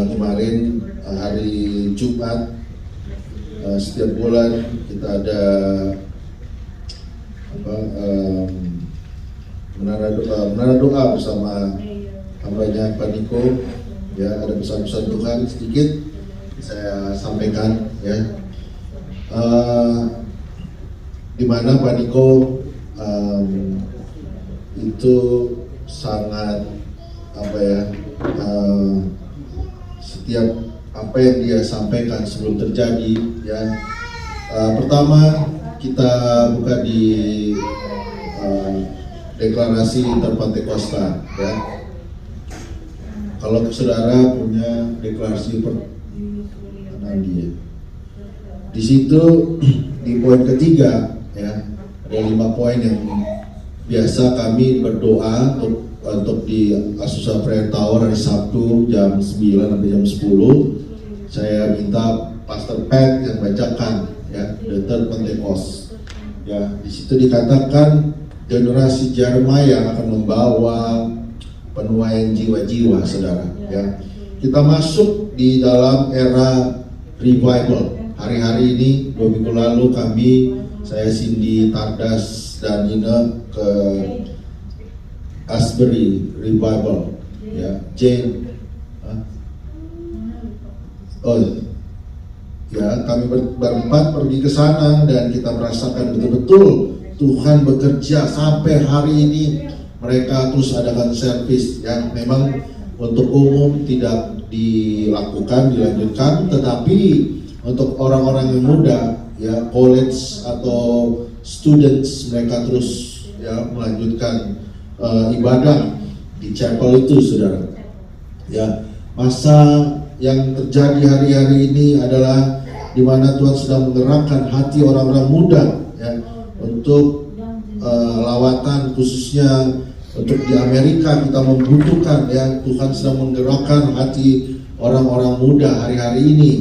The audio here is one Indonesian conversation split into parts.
kemarin hari Jumat setiap bulan kita ada menara doa bersama hambanya Pak Niko. Ya, ada pesan-pesan Tuhan sedikit saya sampaikan ya. Di mana Pak Niko itu sangat setiap apa yang dia sampaikan sebelum terjadi ya. Pertama kita buka di deklarasi Interpantekosta ya. Kalau saudara punya deklarasi dia di situ di poin ketiga ya, ada 5 poin yang biasa kami berdoa untuk di Azusa Prayer Tower hari Sabtu jam 9 sampai jam 10. Saya minta Pastor Pat yang bacakan ya, The Third Pentecost. Ya, di situ dikatakan generasi Jeremiah akan membawa penuaian jiwa-jiwa, saudara. Ya, kita masuk di dalam era revival. Hari-hari ini 2 minggu lalu saya Cindy Tardas dan Nina ke Asbury Revival. Ya, Jane. Ya, kami berempat pergi ke sana dan kita merasakan betul-betul Tuhan bekerja sampai hari ini. Mereka terus adakan servis yang memang untuk umum tidak dilanjutkan, tetapi untuk orang-orang yang muda ya, college atau students, mereka terus ya melanjutkan ibadah di chapel itu, saudara. Ya, masa yang terjadi hari-hari ini adalah di mana Tuhan sedang menggerakkan hati orang-orang muda ya, untuk lawatan, khususnya untuk di Amerika kita membutuhkan ya, Tuhan sedang menggerakkan hati orang-orang muda hari-hari ini.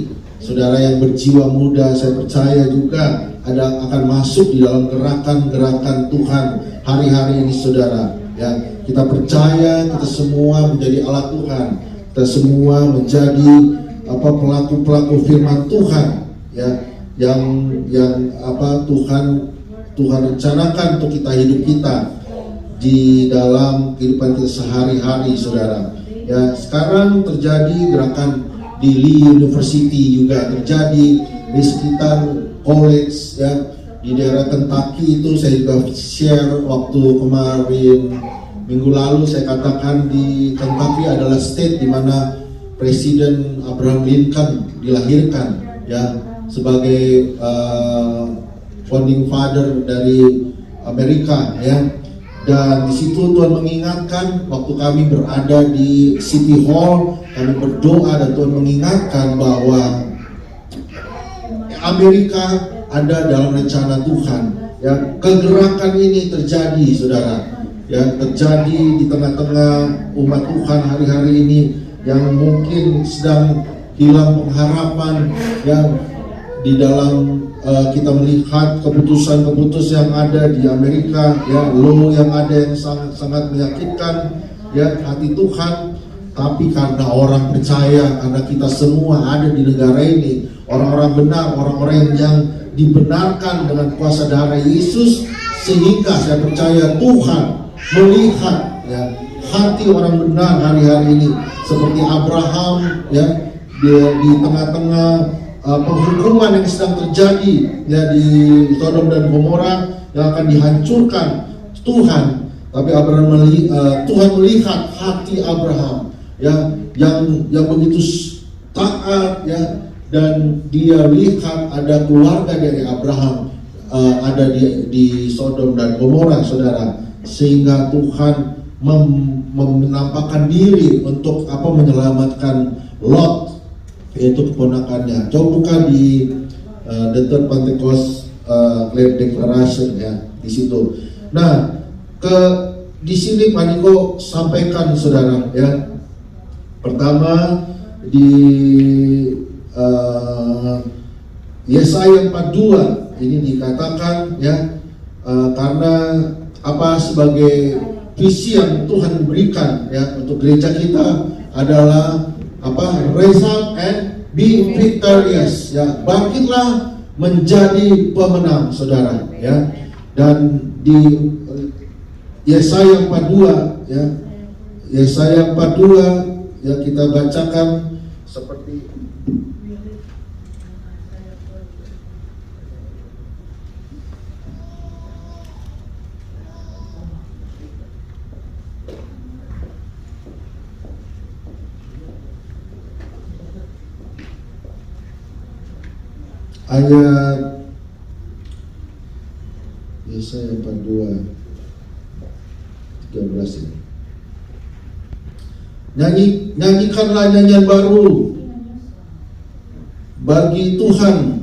Saudara yang berjiwa muda, saya percaya juga akan masuk di dalam gerakan-gerakan Tuhan hari-hari ini, saudara. Ya, kita percaya kita semua menjadi alat Tuhan, kita semua menjadi pelaku-pelaku firman Tuhan ya, yang Tuhan rencanakan untuk kita, hidup kita di dalam kehidupan kita sehari-hari, saudara. Ya, sekarang terjadi gerakan di Lee University, juga terjadi di sekitar college ya, di daerah Kentucky itu. Saya juga share waktu kemarin minggu lalu, saya katakan di Kentucky adalah state di mana Presiden Abraham Lincoln dilahirkan ya, sebagai founding father dari Amerika ya. Dan di situ Tuhan mengingatkan waktu kami berada di City Hall, kami berdoa dan Tuhan mengingatkan bahwa Amerika ada dalam rencana Tuhan. Ya, kegerakan ini terjadi, saudara. Ya, terjadi di tengah-tengah umat Tuhan hari-hari ini yang mungkin sedang hilang pengharapan ya, di dalam kita melihat keputusan-keputusan yang ada di Amerika ya, law yang ada yang sangat menyakitkan ya hati Tuhan. Tapi karena orang percaya, karena kita semua ada di negara ini, orang-orang benar, orang-orang yang dibenarkan dengan kuasa darah Yesus, sehingga saya percaya Tuhan melihat ya hati orang benar hari-hari ini, seperti Abraham ya, di tengah-tengah penghukuman yang sedang terjadi ya di Sodom dan Gomora yang akan dihancurkan Tuhan, tapi Tuhan melihat hati Abraham ya, yang begitu taat ya, dan dia lihat ada keluarga dari Abraham ada di Sodom dan Gomora, saudara, sehingga Tuhan menampakkan diri untuk menyelamatkan Lot, yaitu keponakannya. Coba buka di The Third Pentecost Declaration ya, di situ. Nah, di sini Pak Niko sampaikan, saudara ya. Pertama di Yesaya 42 ini dikatakan ya, karena sebagai visi yang Tuhan berikan ya untuk gereja kita adalah Raise up and be victorious. Ya, bangkitlah menjadi pemenang, saudara. Ya, dan di Yesaya 42, ya, Yesaya 42, ya, kita bacakan seperti ayat Yesaya 42 13 ini. Nyanyikanlah nyanyian baru bagi Tuhan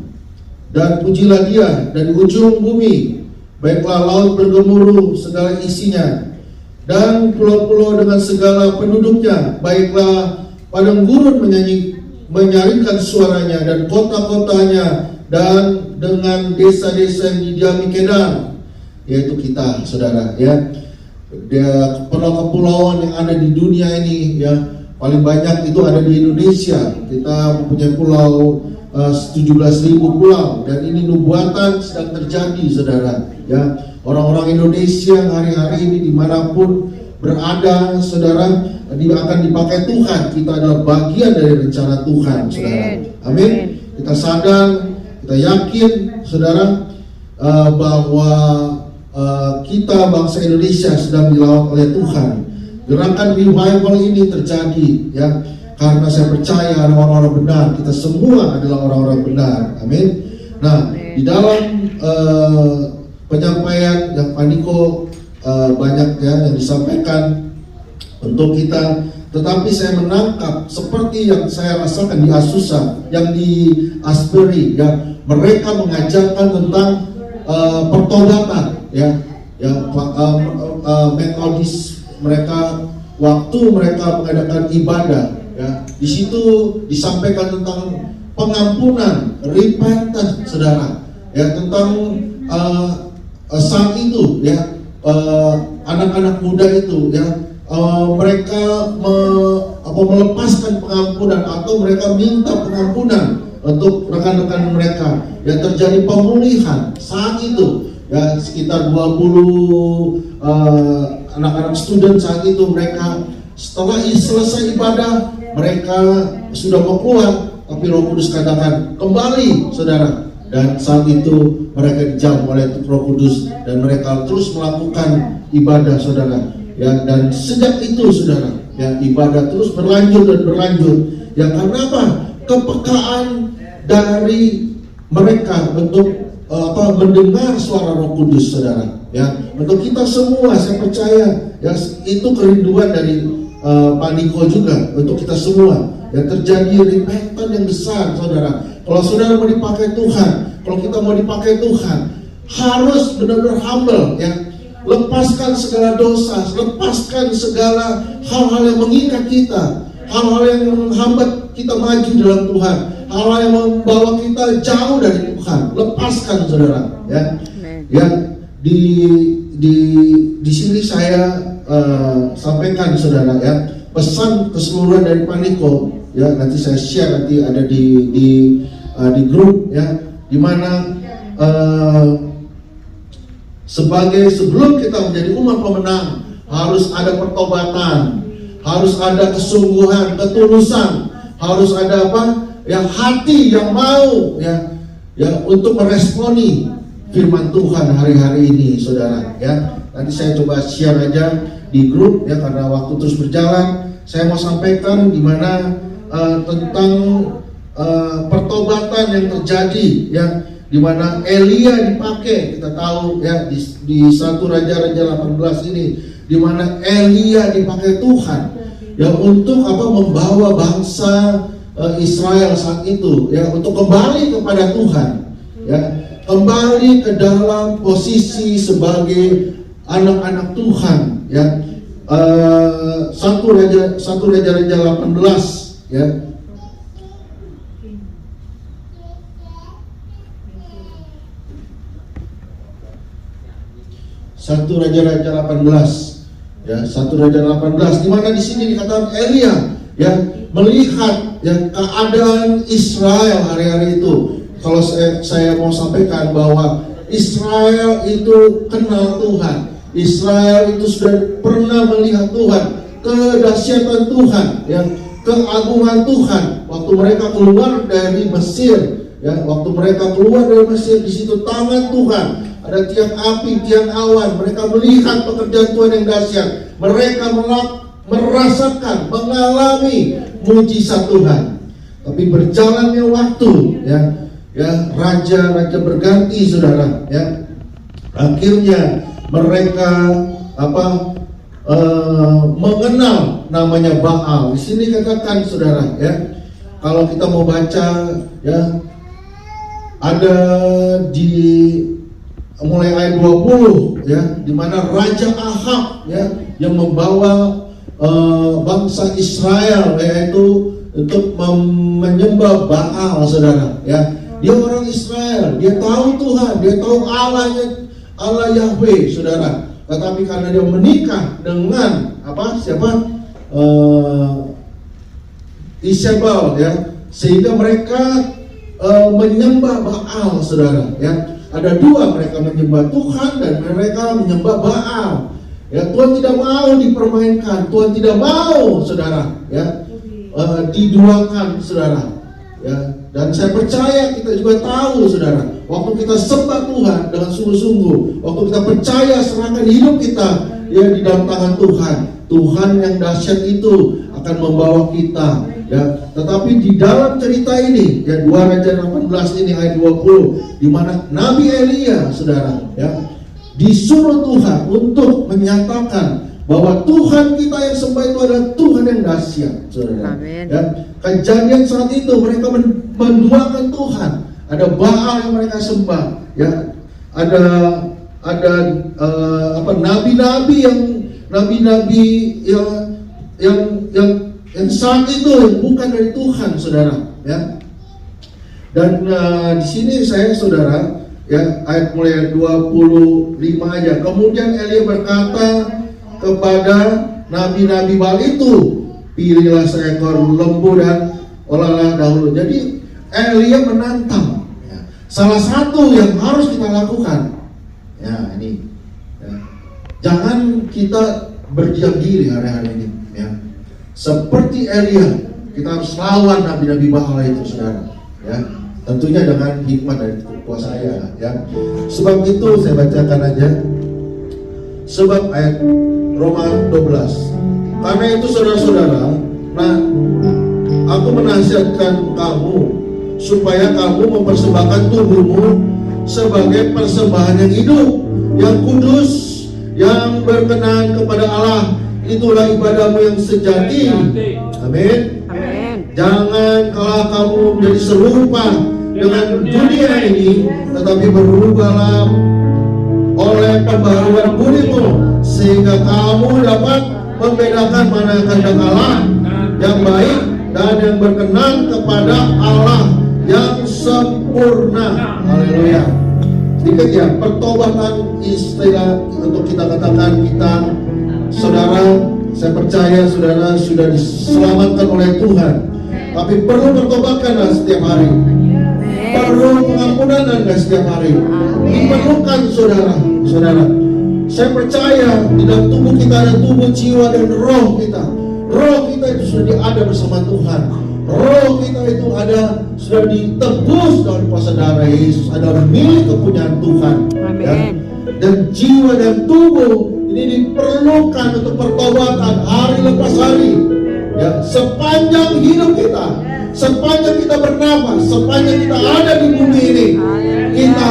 dan pujilah Dia dari ujung bumi. Baiklah laut bergemuruh segala isinya dan pulau-pulau dengan segala penduduknya. Baiklah padang gurun menyaringkan suaranya dan kota-kotanya dan dengan desa-desa yang didiami Kedar, yaitu kita, saudara, ya. Dia pulau-kepulauan yang ada di dunia ini, ya, paling banyak itu ada di Indonesia. Kita mempunyai pulau 17.000 pulau, dan ini nubuatan sedang terjadi, saudara, ya. Orang-orang Indonesia hari-hari ini dimanapun berada, saudara, akan dipakai Tuhan. Kita adalah bagian dari rencana Tuhan, saudara. Amin. Kita sadar, kita yakin, saudara, bahwa kita bangsa Indonesia sedang dilawat oleh Tuhan. Gerakan revival ini terjadi, ya, karena saya percaya ada orang-orang benar. Kita semua adalah orang-orang benar. Amin. Nah, di dalam penyampaian yang Pak Niko banyak, ya, yang disampaikan untuk kita, tetapi saya menangkap seperti yang saya rasakan di Azusa, yang di Asbury, ya, mereka mengajarkan tentang pertobatan, ya, metodis mereka waktu mereka mengadakan ibadah, ya, di situ disampaikan tentang pengampunan, repentance, saudara, ya, tentang saat itu, ya, anak-anak muda itu, ya, mereka melepaskan pengampunan atau mereka minta pengampunan untuk rekan-rekan mereka, ya, terjadi pemulihan saat itu, ya, sekitar 20 anak-anak student saat itu. Mereka setelah selesai ibadah, mereka sudah mau keluar, tapi Roh Kudus katakan kembali, saudara, dan saat itu mereka dijam oleh Roh Kudus dan mereka terus melakukan ibadah, saudara, ya. Dan sejak itu, saudara, ya, ibadah terus berlanjut dan berlanjut, ya, karena apa? Kepekaan dari mereka untuk mendengar suara Roh Kudus, saudara, ya. Untuk kita semua, saya percaya, ya, itu kerinduan dari Pak Niko juga untuk kita semua, ya, terjadi repentance yang besar, saudara. Kalau saudara mau dipakai Tuhan, kalau kita mau dipakai Tuhan, harus benar-benar humble, ya. Lepaskan segala dosa, lepaskan segala hal-hal yang mengikat kita, hal-hal yang menghambat kita maju dalam Tuhan, hal-hal yang membawa kita jauh dari Tuhan. Lepaskan, saudara, ya. Yang di sini saya sampaikan, saudara, ya, pesan keseluruhan dari Pak Niko, ya, nanti saya share, nanti ada di grup, ya, dimana sebelum kita menjadi umat pemenang harus ada pertobatan, harus ada kesungguhan, ketulusan, harus ada apa? Ya, hati yang mau, ya, untuk meresponi firman Tuhan hari-hari ini, saudara, ya. Nanti saya coba share aja di grup, ya, karena waktu terus berjalan. Saya mau sampaikan di mana tentang pertobatan yang terjadi, ya, di mana Elia dipakai. Kita tahu, ya, di 1 Raja-Raja 18 ini, di mana Elia dipakai Tuhan, ya, untuk apa? Membawa bangsa Israel saat itu, ya, untuk kembali kepada Tuhan, ya, kembali ke dalam posisi sebagai anak-anak Tuhan, ya. 1 Raja-Raja 18, ya. Satu Raja-Raja 18, ya, 1 Raja 18, di mana di sini dikatakan Elia ya melihat ya keadaan Israel hari-hari itu. Kalau saya mau sampaikan bahwa Israel itu kenal Tuhan, Israel itu sudah pernah melihat Tuhan, kedahsyatan Tuhan, ya, keagungan Tuhan. Waktu mereka keluar dari Mesir, ya, waktu mereka keluar dari Mesir, di situ tangan Tuhan, ada tiang api, tiang awan. Mereka melihat pekerjaan Tuhan yang dahsyat. Mereka merasakan, mengalami mujizat Tuhan. Tapi berjalannya waktu, ya, raja-raja berganti, saudara, ya. Akhirnya mereka mengenal namanya Baal. Di sini katakan, saudara, ya, kalau kita mau baca, ya, ada di mulai ayat 20, ya, di mana Raja Ahab, ya, yang membawa bangsa Israel, yaitu untuk menyembah Baal, saudara, ya. Dia orang Israel, dia tahu Tuhan, dia tahu Allahnya, Allah Yahweh, saudara. Tetapi karena dia menikah dengan siapa? Isabel, ya, sehingga mereka menyembah Baal, saudara, ya. Ada dua, mereka menyembah Tuhan dan mereka menyembah Baal. Ya, Tuhan tidak mau dipermainkan, Tuhan tidak mau, saudara, ya, diduakan, saudara, ya. Dan saya percaya kita juga tahu, saudara, waktu kita sembah Tuhan dengan sungguh-sungguh, waktu kita percaya serahkan hidup kita, ya, di dalam tangan Tuhan, Tuhan yang dahsyat itu akan membawa kita, ya. Tetapi di dalam cerita ini, ya, 2 Raja 18 ini ayat 20, di mana Nabi Elia, saudara, ya, disuruh Tuhan untuk menyatakan bahwa Tuhan kita yang sembah itu adalah Tuhan yang dahsyat, saudara. Amin. Dan kejadian saat itu mereka menduakan Tuhan. Ada Baal yang mereka sembah, ya. Ada nabi-nabi yang saat itu yang bukan dari Tuhan, saudara, ya. Dan di sini saya, saudara, ya, ayat mulai 25 aja. Kemudian Elia berkata kepada nabi-nabi Baal itu, pilihlah seekor lembu dan olahlah dahulu. Jadi Elia menantang, ya. Salah satu yang harus kita lakukan, ya, ini, ya, jangan kita berdiam diri hari-hari ini, ya. Seperti Elia, kita harus lawan nabi-nabi Baal itu, saudara, ya. Tentunya dengan hikmat dari kuasa saya, ya. Sebab itu saya bacakan aja. Sebab ayat Roma 12. Karena itu, saudara-saudara, aku menasihatkan kamu supaya kamu mempersembahkan tubuhmu sebagai persembahan yang hidup, yang kudus, yang berkenan kepada Allah. Itulah ibadahmu yang sejati. Amin. Jangan kalah kamu menjadi serupa dengan dunia ini, tetapi berubahlah oleh pembaharuan budimu, sehingga kamu dapat membedakan mana kehendak Allah yang baik dan yang berkenan kepada Allah yang sempurna. Haleluya. Sedikit, ya, pertobatan, istilah untuk kita katakan, kita, saudara, saya percaya saudara sudah diselamatkan oleh Tuhan, tapi perlu pertobatkan setiap hari. Perlu pengampunan dan setiap hari. Diperlukan, saudara. Saya percaya di dalam tubuh kita ada tubuh, jiwa, dan roh kita. Roh kita itu sudah ada bersama Tuhan. Roh kita itu sudah ditebus dalam kuasa darah Yesus, adalah milik kepunyaan Tuhan. Ya. Dan jiwa dan tubuh ini diperlukan untuk pertobatan hari lepas hari. Ya, sepanjang hidup kita, sepanjang kita bernafas, sepanjang kita ada di bumi ini, kita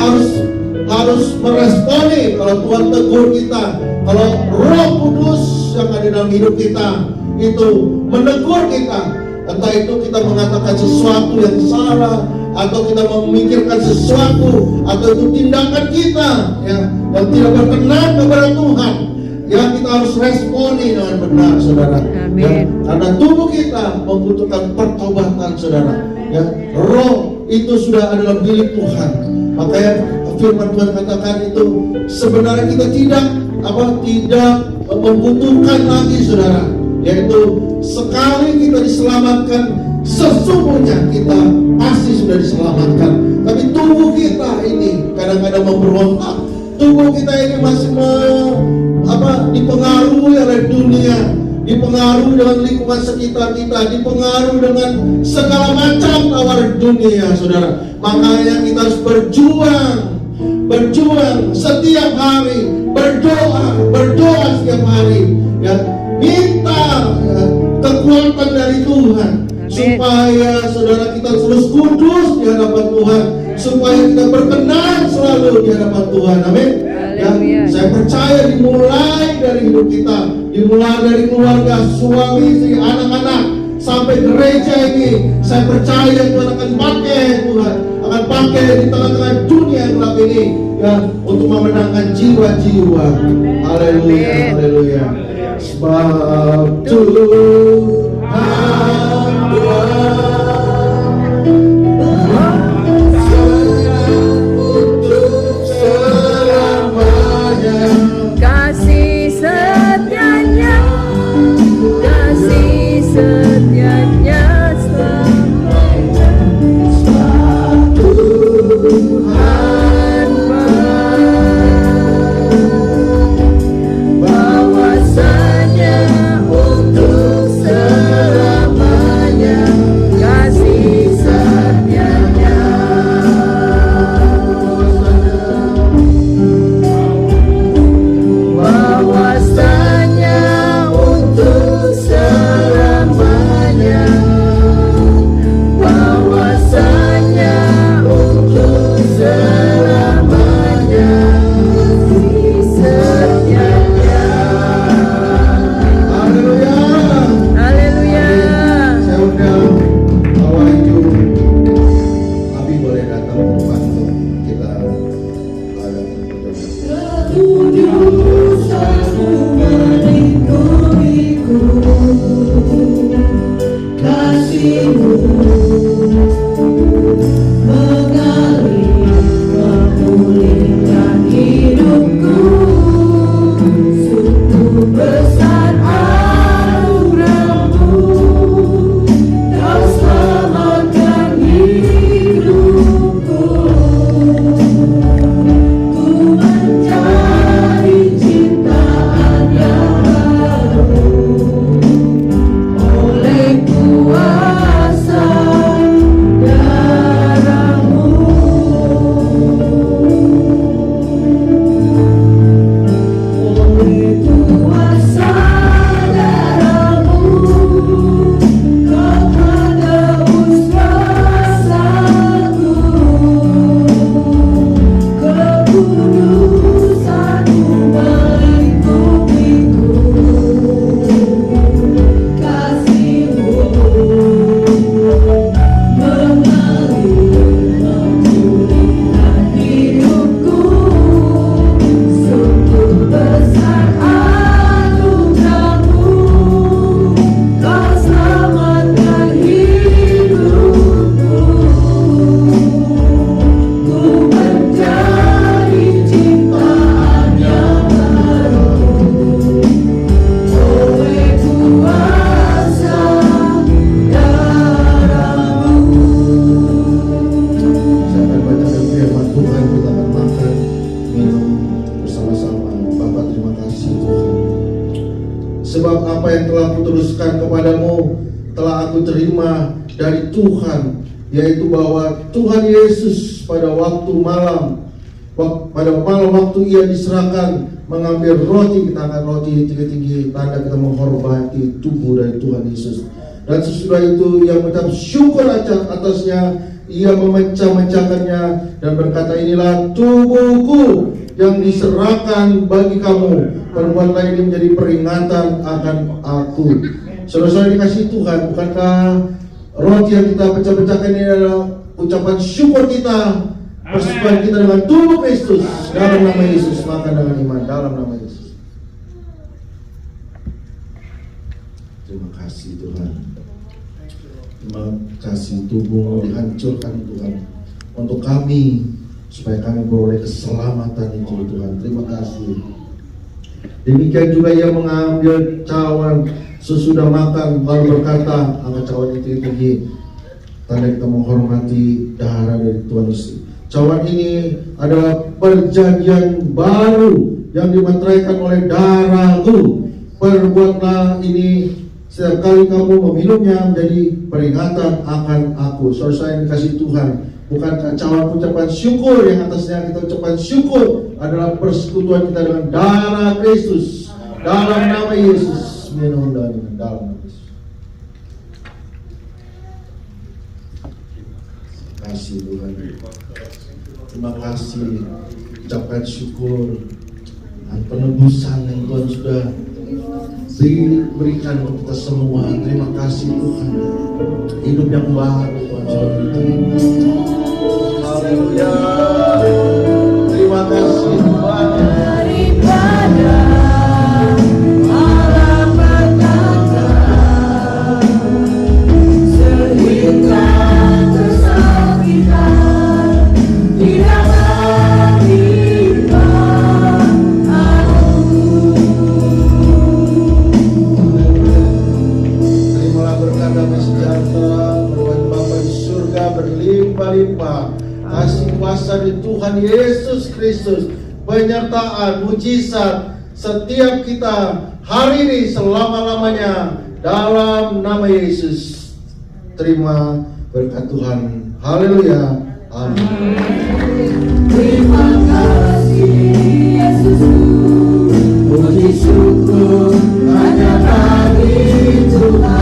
harus meresponi kalau Tuhan tegur kita, kalau Roh Kudus yang ada dalam hidup kita itu menegur kita, entah itu kita mengatakan sesuatu yang salah, atau kita memikirkan sesuatu, atau itu tindakan kita yang tidak berkenan kepada Tuhan, ya, kita harus responi dengan benar, saudara. Ya, karena tubuh kita membutuhkan pertobatan, saudara. Ya, roh itu sudah adalah milik Tuhan. Makanya firman Tuhan katakan itu sebenarnya kita tidak membutuhkan lagi, saudara, yaitu sekali kita diselamatkan, sesungguhnya kita pasti sudah diselamatkan. Tapi tubuh kita ini kadang-kadang memberontak. Tubuh kita ini masih dipengaruhi oleh dunia, dipengaruhi dengan lingkungan sekitar kita, dipengaruhi dengan segala macam tawaran dunia, saudara. Makanya kita harus berjuang setiap hari, berdoa setiap hari, ya, minta kekuatan dari Tuhan. Supaya saudara kita terus kudus di hadapan Tuhan, supaya kita berkenan selalu di hadapan Tuhan. Amin. Ya, saya percaya dimulai dari hidup kita, dimulai dari keluarga, suami, istri, anak-anak, sampai gereja ini. Saya percaya Tuhan akan pakai, akan pakai di tengah-tengah dunia yang gelap ini, ya, untuk memenangkan jiwa-jiwa. Haleluya, haleluya. Sebab Tuhan dari Tuhan, yaitu bahwa Tuhan Yesus pada malam waktu ia diserahkan, mengambil roti, kita angkat roti tinggi-tinggi, tanda kita menghormati tubuh dari Tuhan Yesus. Dan sesudah itu ia mengucap syukur atasnya, ia memecah-mecahkannya dan berkata, inilah tubuhku yang diserahkan bagi kamu, perbuatlah ini menjadi peringatan akan aku. Saudara-saudara dikasih Tuhan, bukankah roti yang kita pecah-pecahkan ini adalah ucapan syukur kita, persembahan kita dengan tubuh Kristus dalam nama Yesus. Makan dengan iman dalam nama Yesus. Terima kasih Tuhan. Terima kasih tubuhmu dihancurkan Tuhan untuk kami, supaya kami beroleh keselamatan itu Tuhan. Terima kasih. Demikian juga ia mengambil cawan sesudah makan lalu berkata, angkat cawan itu tinggi, tanda kita menghormati darah dari Tuhan Yesus. Cawan ini adalah perjanjian baru yang dimeteraikan oleh darahku. Perbuatlah ini setiap kali kamu meminumnya menjadi peringatan akan aku. Saudara yang dikasih Tuhan, bukankah cawan ucapan syukur yang atasnya kita ucapan syukur adalah persekutuan kita dengan darah Kristus. Dalam nama Yesus, minum dalam nama Yesus. Terima kasih Tuhan. Terima kasih, ucapkan syukur dan penebusan yang Tuhan sudah berikan untuk kita semua. Terima kasih Tuhan. Hidup yang baru Tuhan sudah berikan. Haleluya. Terima kasih Tuhan. Daripada Allah berkata, sehingga tersakitan tidak menimpa aku. Terimalah berkat damai sejahtera berkat Bapa di surga berlimpah-limpah, kasih kuasa di Tuhan Yesus Kristus, penyertaan mujizat setiap kita hari ini selama-lamanya dalam nama Yesus. Terima berkat Tuhan. Haleluya. Amin. Terima kasih Yesusku, puji syukur hanya bagi Tuhan.